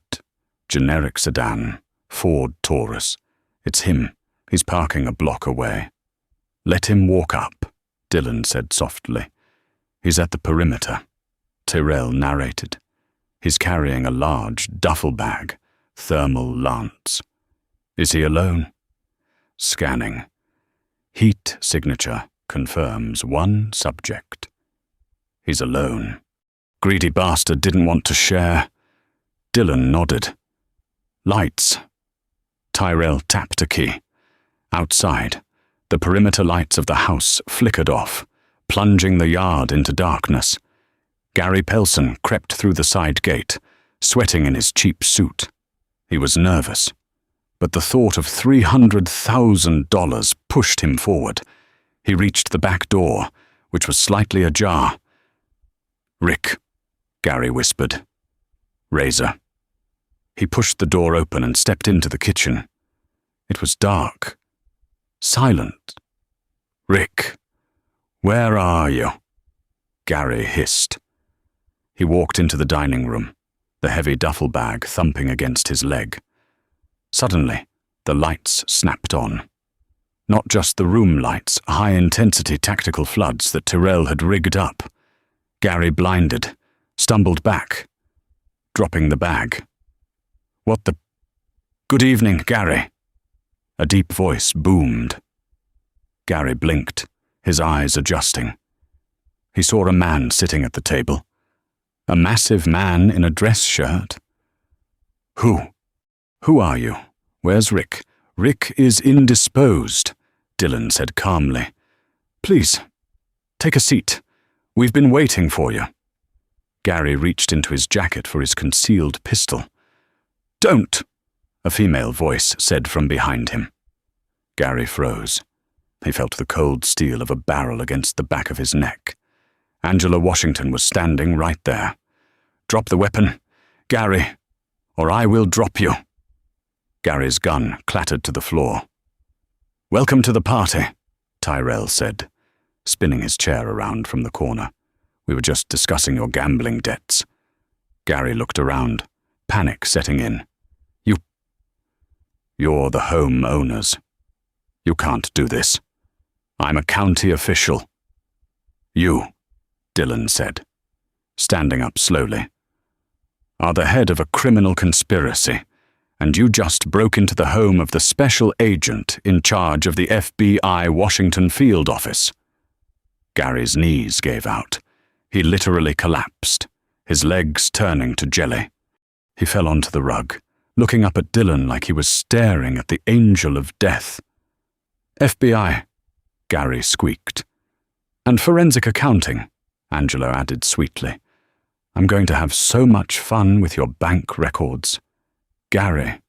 "Generic sedan, Ford Taurus. It's him. He's parking a block away." "Let him walk up," Dylan said softly. "He's at the perimeter," Tyrell narrated. "He's carrying a large duffel bag, thermal lance." "Is he alone?" Scanning. Heat signature confirms one subject. "He's alone. Greedy bastard didn't want to share." Dylan nodded. "Lights." Tyrell tapped a key. Outside, the perimeter lights of the house flickered off, plunging the yard into darkness. Gary Pelson crept through the side gate, sweating in his cheap suit. He was nervous, but the thought of $300,000 pushed him forward. He reached the back door, which was slightly ajar. "Rick," Gary whispered. "Razor." He pushed the door open and stepped into the kitchen. It was dark. Silent. "Rick, where are you?" Gary hissed. He walked into the dining room, the heavy duffel bag thumping against his leg. Suddenly, the lights snapped on. Not just the room lights, high-intensity tactical floods that Tyrell had rigged up. Gary blinded, stumbled back, dropping the bag. "What the—" "Good evening, Gary." A deep voice boomed. Gary blinked, his eyes adjusting. He saw a man sitting at the table. A massive man in a dress shirt. "Who? Who are you? Where's Rick?" "Rick is indisposed," Dylan said calmly. "Please, take a seat. We've been waiting for you." Gary reached into his jacket for his concealed pistol. "Don't," a female voice said from behind him. Gary froze. He felt the cold steel of a barrel against the back of his neck. Angela Washington was standing right there. "Drop the weapon, Gary, or I will drop you." Gary's gun clattered to the floor. "Welcome to the party," Tyrell said, spinning his chair around from the corner. "We were just discussing your gambling debts." Gary looked around, panic setting in. You're the home owners. You can't do this. I'm a county official." "You," Dylan said, standing up slowly, "are the head of a criminal conspiracy, and you just broke into the home of the special agent in charge of the FBI Washington field office." Gary's knees gave out. He literally collapsed, his legs turning to jelly. He fell onto the rug, looking up at Dylan like he was staring at the angel of death. "FBI," Gary squeaked. "And forensic accounting," Angela added sweetly. "I'm going to have so much fun with your bank records." Gary.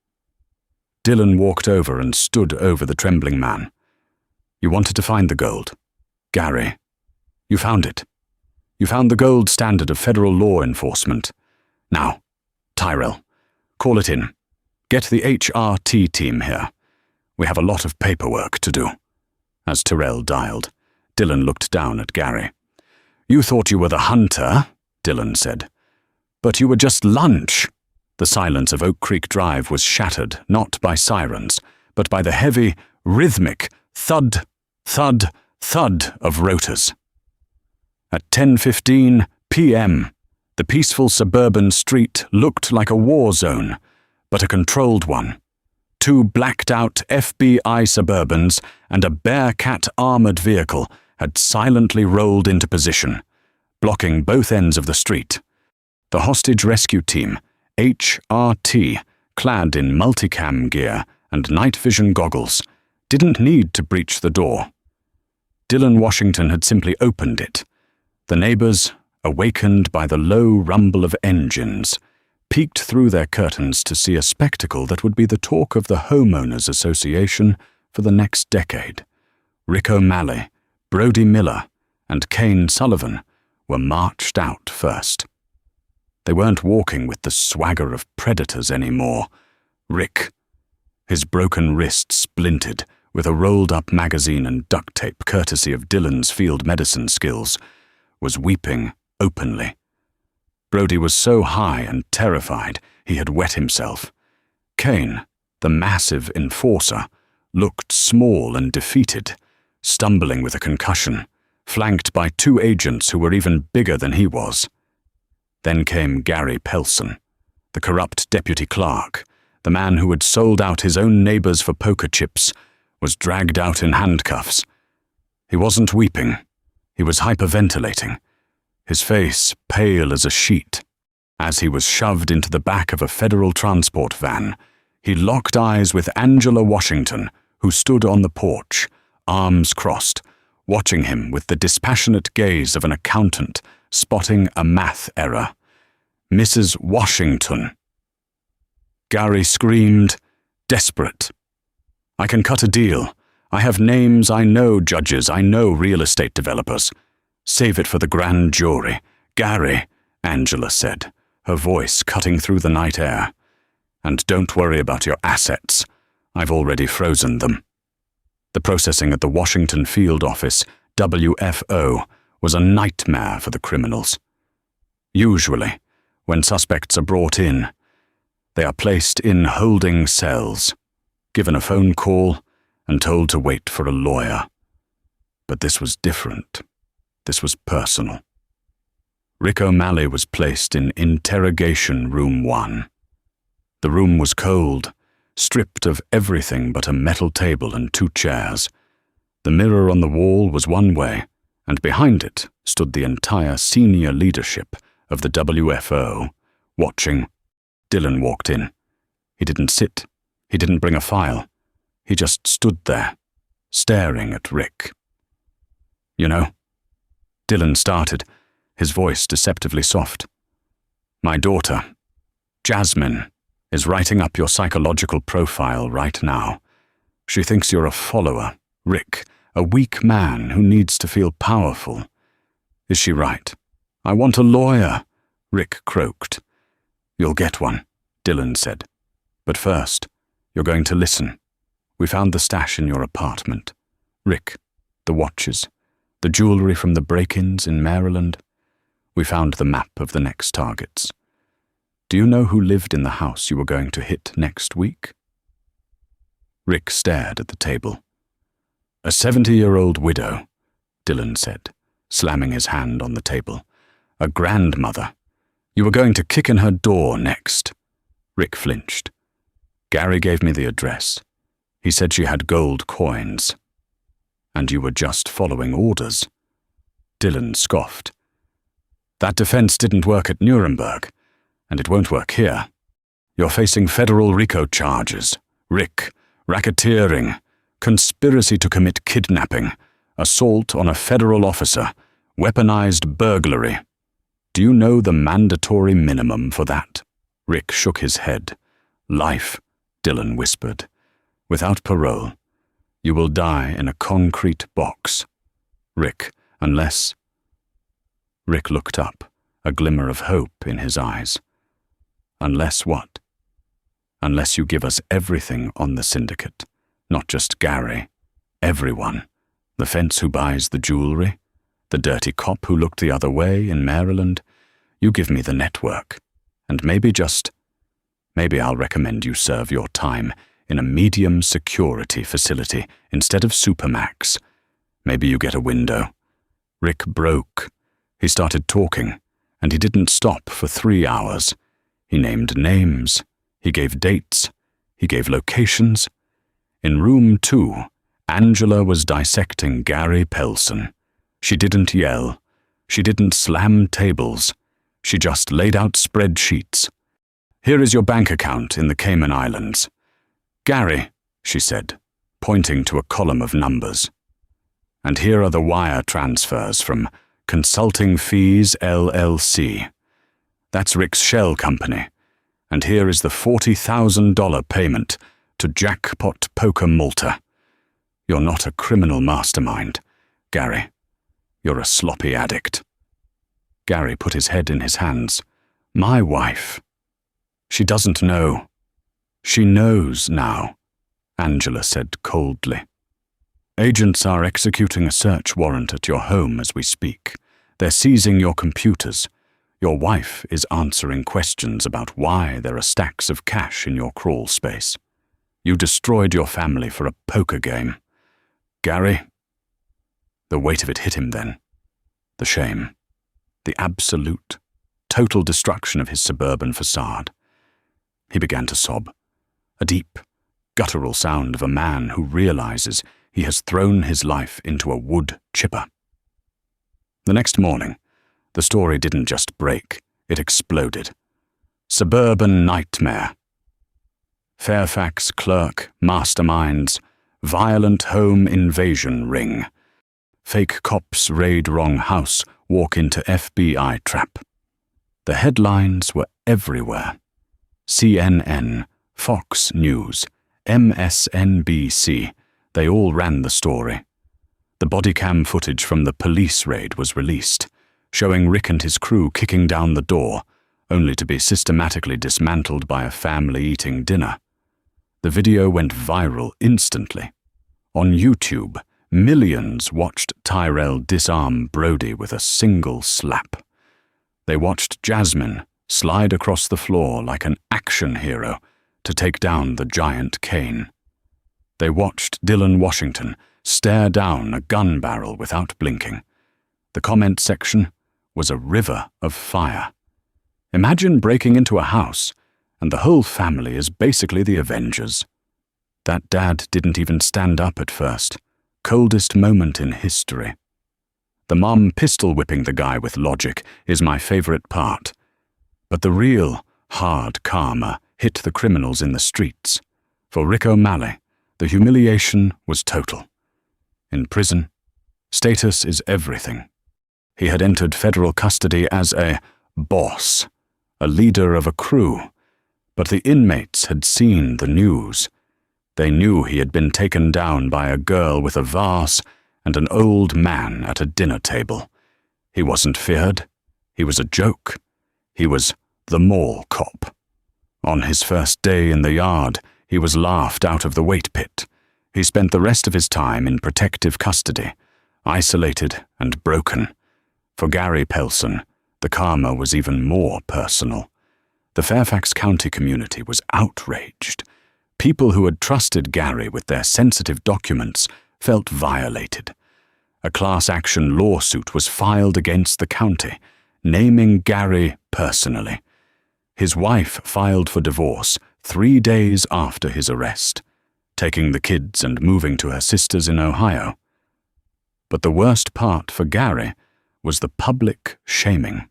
Dylan walked over and stood over the trembling man. You wanted to find the gold. Gary. You found it. You found the gold standard of federal law enforcement. Now, Tyrell, call it in. Get the HRT team here. We have a lot of paperwork to do. As Tyrell dialed, Dylan looked down at Gary. You thought you were the hunter, Dylan said. But you were just lunch. The silence of Oak Creek Drive was shattered not by sirens, but by the heavy, rhythmic thud, thud, thud of rotors. At 10:15 p.m., the peaceful suburban street looked like a war zone, but a controlled one. 2 blacked-out FBI Suburbans and a Bearcat armored vehicle had silently rolled into position, blocking both ends of the street. The hostage rescue team, HRT, clad in multicam gear and night vision goggles, didn't need to breach the door. Dylan Washington had simply opened it. The neighbors, awakened by the low rumble of engines, peeked through their curtains to see a spectacle that would be the talk of the Homeowners Association for the next decade. Rick O'Malley, Brody Miller, and Kane Sullivan were marched out first. They weren't walking with the swagger of predators anymore. Rick, his broken wrist splintered with a rolled-up magazine and duct tape courtesy of Dylan's field medicine skills, was weeping openly. Brody was so high and terrified he had wet himself. Kane, the massive enforcer, looked small and defeated, stumbling with a concussion, flanked by 2 agents who were even bigger than he was. Then came Gary Pelson, the corrupt deputy clerk, the man who had sold out his own neighbors for poker chips, was dragged out in handcuffs. He wasn't weeping. He was hyperventilating, his face pale as a sheet. As he was shoved into the back of a federal transport van, he locked eyes with Angela Washington, who stood on the porch, arms crossed, watching him with the dispassionate gaze of an accountant spotting a math error. Mrs. Washington. Gary screamed, desperate. I can cut a deal. I have names, I know judges, I know real estate developers. Save it for the grand jury. Gary, Angela said, her voice cutting through the night air. And don't worry about your assets. I've already frozen them. The processing at the Washington Field Office, WFO, was a nightmare for the criminals. Usually, when suspects are brought in, they are placed in holding cells, given a phone call, and told to wait for a lawyer. But this was different. This was personal. Rick O'Malley was placed in Interrogation Room 1. The room was cold, stripped of everything but a metal table and 2 chairs. The mirror on the wall was one way, and behind it stood the entire senior leadership of the WFO, watching. Dylan walked in. He didn't sit. He didn't bring a file. He just stood there, staring at Rick. You know, Dylan started, his voice deceptively soft. My daughter, Jasmine, is writing up your psychological profile right now. She thinks you're a follower, Rick, a weak man who needs to feel powerful. Is she right? I want a lawyer, Rick croaked. You'll get one, Dylan said. But first, you're going to listen. We found the stash in your apartment. Rick, the watches, the jewelry from the break-ins in Maryland. We found the map of the next targets. Do you know who lived in the house you were going to hit next week? Rick stared at the table. A 70-year-old widow, Dylan said, slamming his hand on the table. A grandmother. You were going to kick in her door next. Rick flinched. Gary gave me the address. He said she had gold coins. And you were just following orders. Dylan scoffed. That defense didn't work at Nuremberg, and it won't work here. You're facing federal RICO charges. Rick, racketeering, conspiracy to commit kidnapping, assault on a federal officer, weaponized burglary. Do you know the mandatory minimum for that? Rick shook his head. Life, Dylan whispered. Without parole. You will die in a concrete box. Rick, unless... Rick looked up, a glimmer of hope in his eyes. Unless what? Unless you give us everything on the syndicate. Not just Gary. Everyone. The fence who buys the jewelry. The dirty cop who looked the other way in Maryland. You give me the network. And maybe I'll recommend you serve your time in a medium security facility instead of Supermax. Maybe you get a window. Rick broke. He started talking, and he didn't stop for 3 hours. He named names. He gave dates. He gave locations. In room 2, Angela was dissecting Gary Pelson. She didn't yell. She didn't slam tables. She just laid out spreadsheets. Here is your bank account in the Cayman Islands. Gary, she said, pointing to a column of numbers. And here are the wire transfers from Consulting Fees LLC. That's Rick's shell company. And here is the $40,000 payment to Jackpot Poker Malta. You're not a criminal mastermind, Gary. You're a sloppy addict. Gary put his head in his hands. My wife. She doesn't know. She knows now, Angela said coldly. Agents are executing a search warrant at your home as we speak. They're seizing your computers. Your wife is answering questions about why there are stacks of cash in your crawl space. You destroyed your family for a poker game. Gary? The weight of it hit him then. The shame. The absolute, total destruction of his suburban facade. He began to sob. A deep, guttural sound of a man who realizes he has thrown his life into a wood chipper. The next morning, the story didn't just break, it exploded. Suburban nightmare. Fairfax clerk masterminds, violent home invasion ring. Fake cops raid wrong house, walk into FBI trap. The headlines were everywhere. CNN, Fox News, MSNBC, they all ran the story. The body cam footage from the police raid was released, showing Rick and his crew kicking down the door, only to be systematically dismantled by a family eating dinner. The video went viral instantly. On YouTube, millions watched Tyrell disarm Brody with a single slap. They watched Jasmine slide across the floor like an action hero to take down the giant cane. They watched Dylan Washington stare down a gun barrel without blinking. The comment section was a river of fire. Imagine breaking into a house, and the whole family is basically the Avengers. That dad didn't even stand up at first. Coldest moment in history. The mom pistol-whipping the guy with logic is my favorite part. But the real, hard karma hit the criminals in the streets. For Rick O'Malley, the humiliation was total. In prison, status is everything. He had entered federal custody as a boss, a leader of a crew, but the inmates had seen the news. They knew he had been taken down by a girl with a vase and an old man at a dinner table. He wasn't feared. He was a joke. He was the mall cop. On his first day in the yard, he was laughed out of the weight pit. He spent the rest of his time in protective custody, isolated and broken. For Gary Pelson, the karma was even more personal. The Fairfax County community was outraged. People who had trusted Gary with their sensitive documents felt violated. A class action lawsuit was filed against the county, naming Gary personally. His wife filed for divorce 3 days after his arrest, taking the kids and moving to her sister's in Ohio. But the worst part for Gary was the public shaming.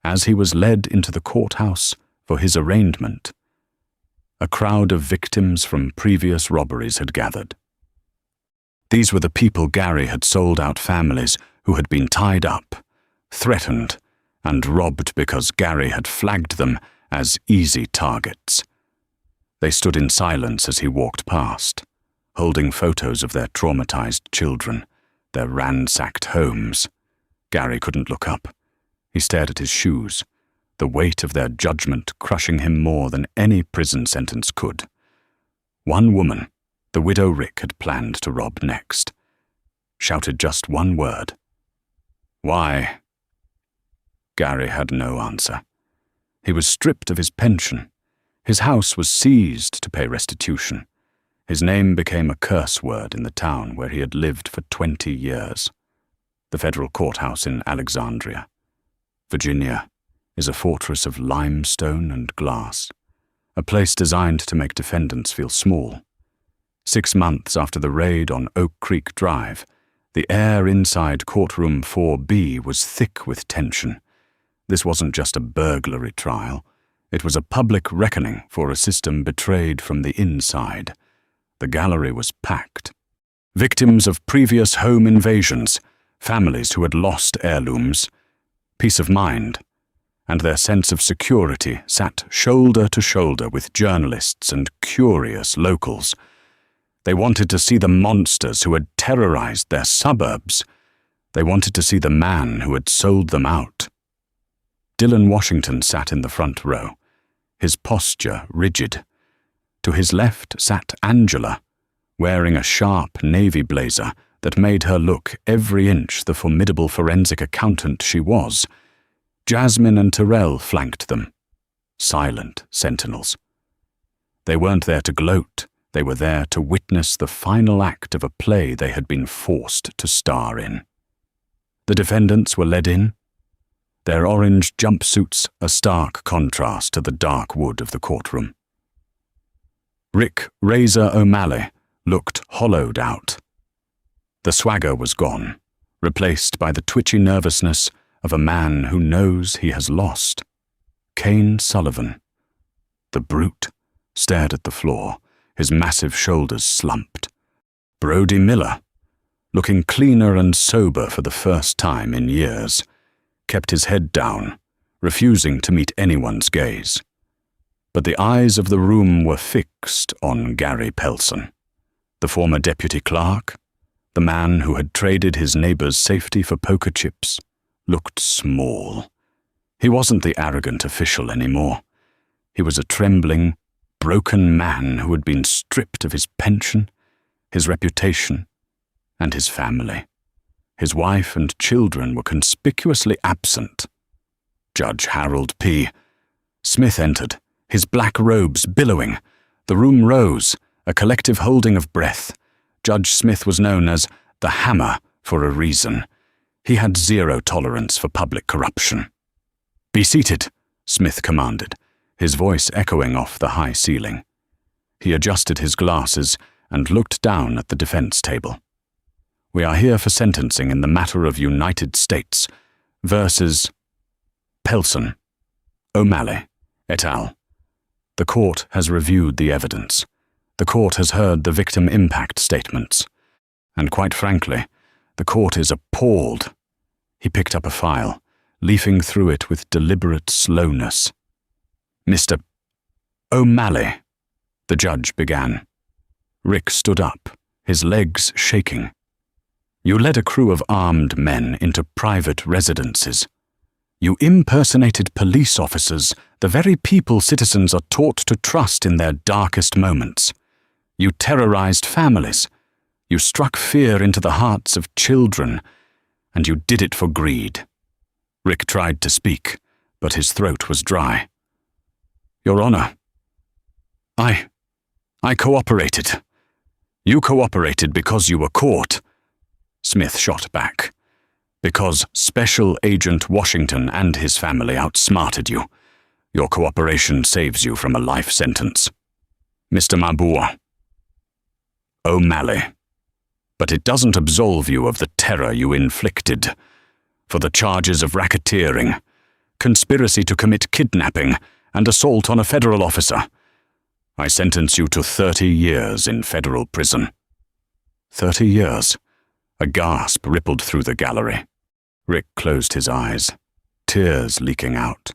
As he was led into the courthouse for his arraignment, a crowd of victims from previous robberies had gathered. These were the people Gary had sold out families who had been tied up, threatened, and robbed because Gary had flagged them as easy targets. They stood in silence as he walked past, holding photos of their traumatized children, their ransacked homes. Gary couldn't look up. He stared at his shoes, the weight of their judgment crushing him more than any prison sentence could. One woman, the widow Rick had planned to rob next, shouted just one word. "Why?" Gary had no answer. He was stripped of his pension. His house was seized to pay restitution. His name became a curse word in the town where he had lived for 20 years. The federal courthouse in Alexandria, Virginia, is a fortress of limestone and glass, a place designed to make defendants feel small. 6 months after the raid on Oak Creek Drive, the air inside courtroom 4B was thick with tension. This wasn't just a burglary trial. It was a public reckoning for a system betrayed from the inside. The gallery was packed. Victims of previous home invasions, families who had lost heirlooms, peace of mind, and their sense of security sat shoulder to shoulder with journalists and curious locals. They wanted to see the monsters who had terrorized their suburbs. They wanted to see the man who had sold them out. Dylan Washington sat in the front row, his posture rigid. To his left sat Angela, wearing a sharp navy blazer that made her look every inch the formidable forensic accountant she was. Jasmine and Terrell flanked them, silent sentinels. They weren't there to gloat. They were there to witness the final act of a play they had been forced to star in. The defendants were led in, their orange jumpsuits a stark contrast to the dark wood of the courtroom. Rick Razor O'Malley looked hollowed out. The swagger was gone, replaced by the twitchy nervousness of a man who knows he has lost. Kane Sullivan, the brute, stared at the floor, his massive shoulders slumped. Brody Miller, looking cleaner and sober for the first time in years, kept his head down, refusing to meet anyone's gaze. But the eyes of the room were fixed on Gary Pelson, the former deputy clerk, the man who had traded his neighbor's safety for poker chips, looked small. He wasn't the arrogant official anymore. He was a trembling, broken man who had been stripped of his pension, his reputation, and his family. His wife and children were conspicuously absent. Judge Harold P. Smith entered, his black robes billowing. The room rose, a collective holding of breath. Judge Smith was known as the Hammer for a reason. He had zero tolerance for public corruption. "Be seated," Smith commanded, his voice echoing off the high ceiling. He adjusted his glasses and looked down at the defense table. "We are here for sentencing in the matter of United States versus Pelson, O'Malley, et al. The court has reviewed the evidence. The court has heard the victim impact statements. And quite frankly, the court is appalled." He picked up a file, leafing through it with deliberate slowness. "Mr. O'Malley," the judge began. Rick stood up, his legs shaking. "You led a crew of armed men into private residences. You impersonated police officers, the very people citizens are taught to trust in their darkest moments. You terrorized families. You struck fear into the hearts of children, and you did it for greed." Rick tried to speak, but his throat was dry. "Your Honor, I cooperated. You cooperated because you were caught." Smith shot back. "Because Special Agent Washington and his family outsmarted you. Your cooperation saves you from a life sentence. Mr. Mabur, O'Malley. But it doesn't absolve you of the terror you inflicted. For the charges of racketeering, conspiracy to commit kidnapping, and assault on a federal officer, I sentence you to 30 years in federal prison." 30 years? A gasp rippled through the gallery. Rick closed his eyes, tears leaking out.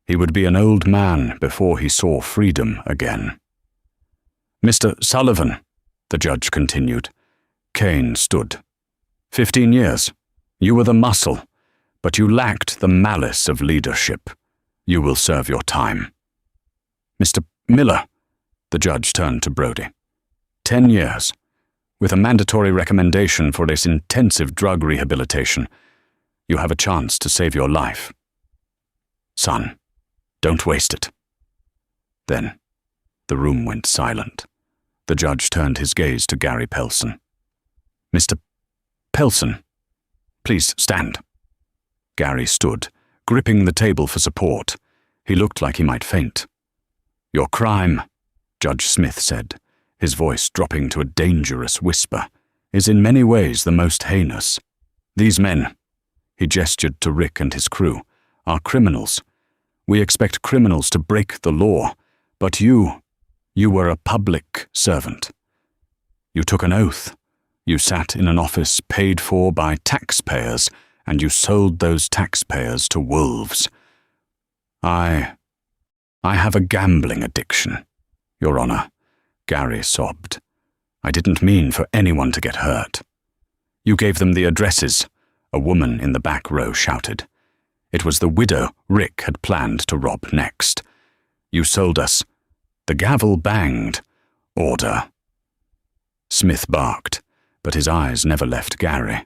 He would be an old man before he saw freedom again. Mr. Sullivan, the judge continued. Kane stood. 15 years. You were the muscle, but you lacked the malice of leadership. You will serve your time. Mr. Miller, the judge turned to Brody. 10 years. With a mandatory recommendation for this intensive drug rehabilitation, you have a chance to save your life. Son, don't waste it. Then, the room went silent. The judge turned his gaze to Gary Pelson. Mr. Pelson, please stand. Gary stood, gripping the table for support. He looked like he might faint. Your crime, Judge Smith said, his voice dropping to a dangerous whisper, is in many ways the most heinous. These men, he gestured to Rick and his crew, are criminals. We expect criminals to break the law, but you were a public servant. You took an oath. You sat in an office paid for by taxpayers, and you sold those taxpayers to wolves. I have a gambling addiction, Your Honor, Gary sobbed. I didn't mean for anyone to get hurt. You gave them the addresses, a woman in the back row shouted. It was the widow Rick had planned to rob next. You sold us. The gavel banged. Order. Smith barked, but his eyes never left Gary.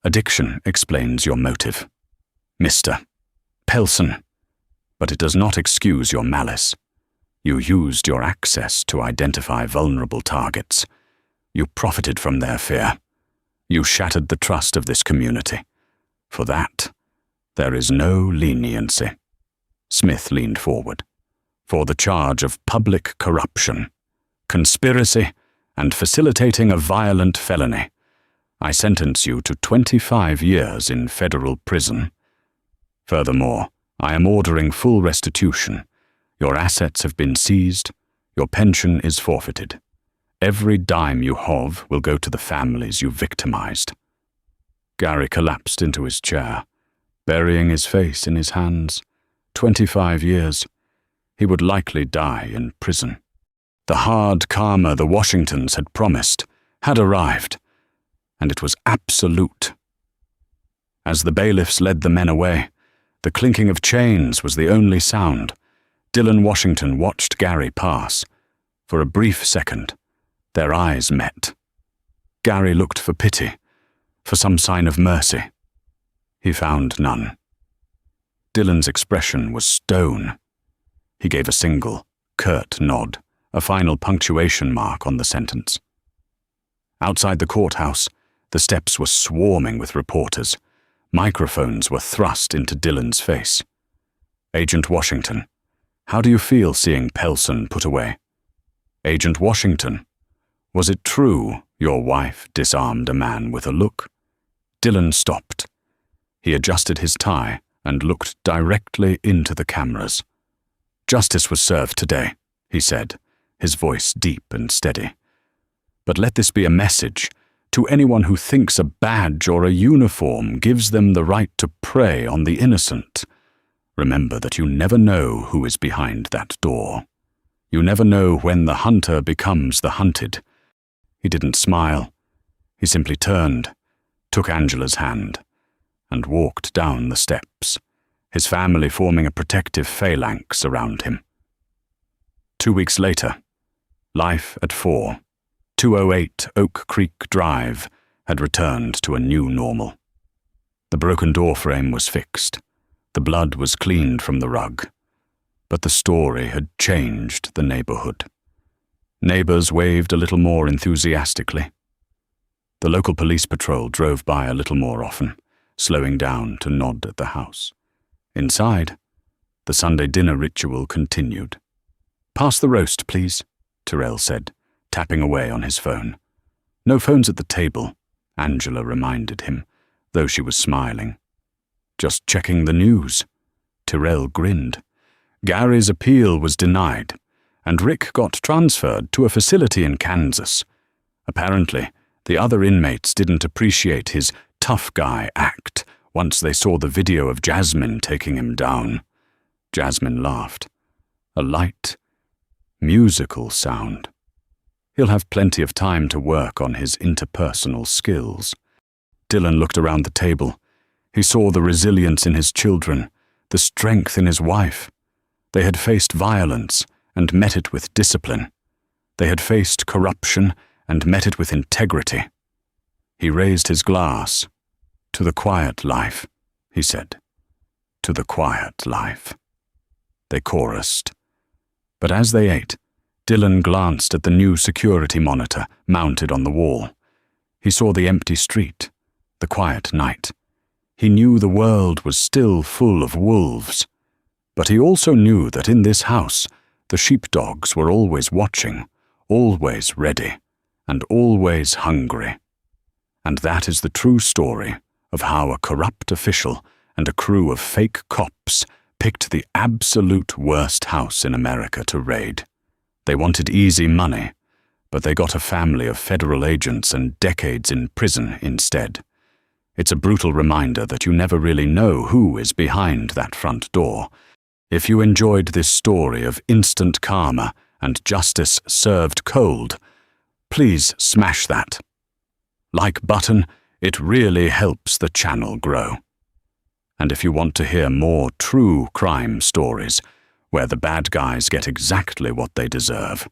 Addiction explains your motive, Mr. Pelson, but it does not excuse your malice. You used your access to identify vulnerable targets. You profited from their fear. You shattered the trust of this community. For that, there is no leniency. Smith leaned forward. For the charge of public corruption, conspiracy, and facilitating a violent felony, I sentence you to 25 years in federal prison. Furthermore, I am ordering full restitution. Your assets have been seized. Your pension is forfeited. Every dime you have will go to the families you victimized. Gary collapsed into his chair, burying his face in his hands. 25 years. He would likely die in prison. The hard karma the Washingtons had promised had arrived, and it was absolute. As the bailiffs led the men away, the clinking of chains was the only sound. Dylan Washington watched Gary pass. For a brief second, their eyes met. Gary looked for pity, for some sign of mercy. He found none. Dylan's expression was stone. He gave a single, curt nod, a final punctuation mark on the sentence. Outside the courthouse, the steps were swarming with reporters. Microphones were thrust into Dylan's face. Agent Washington, how do you feel seeing Pelson put away? Agent Washington, was it true your wife disarmed a man with a look? Dylan stopped. He adjusted his tie and looked directly into the cameras. Justice was served today, he said, his voice deep and steady. But let this be a message to anyone who thinks a badge or a uniform gives them the right to prey on the innocent. Remember that you never know who is behind that door. You never know when the hunter becomes the hunted. He didn't smile. He simply turned, took Angela's hand, and walked down the steps, his family forming a protective phalanx around him. 2 weeks later, life at 208 Oak Creek Drive had returned to a new normal. The broken door frame was fixed. The blood was cleaned from the rug. But the story had changed the neighborhood. Neighbors waved a little more enthusiastically. The local police patrol drove by a little more often, slowing down to nod at the house. Inside, the Sunday dinner ritual continued. Pass the roast, please, Terrell said, tapping away on his phone. No phones at the table, Angela reminded him, though she was smiling. Just checking the news. Terrell grinned. Gary's appeal was denied, and Rick got transferred to a facility in Kansas. Apparently, the other inmates didn't appreciate his tough guy act once they saw the video of Jasmine taking him down. Jasmine laughed. A light, musical sound He'll have plenty of time to work on his interpersonal skills. Dylan looked around the table. He saw the resilience in his children, the strength in his wife. They had faced violence and met it with discipline. They had faced corruption and met it with integrity. He raised his glass. "To the quiet life," he said. "To the quiet life." They chorused. But as they ate, Dylan glanced at the new security monitor mounted on the wall. He saw the empty street, the quiet night. He knew the world was still full of wolves. But he also knew that in this house, the sheepdogs were always watching, always ready, and always hungry. And that is the true story of how a corrupt official and a crew of fake cops picked the absolute worst house in America to raid. They wanted easy money, but they got a family of federal agents and decades in prison instead. It's a brutal reminder that you never really know who is behind that front door. If you enjoyed this story of instant karma and justice served cold, please smash that like button. It really helps the channel grow. And if you want to hear more true crime stories, where the bad guys get exactly what they deserve,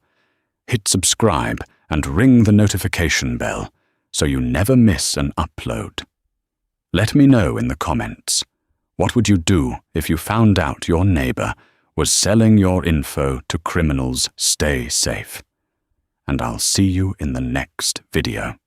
hit subscribe and ring the notification bell so you never miss an upload. Let me know in the comments, what would you do if you found out your neighbor was selling your info to criminals? Stay safe. And I'll see you in the next video.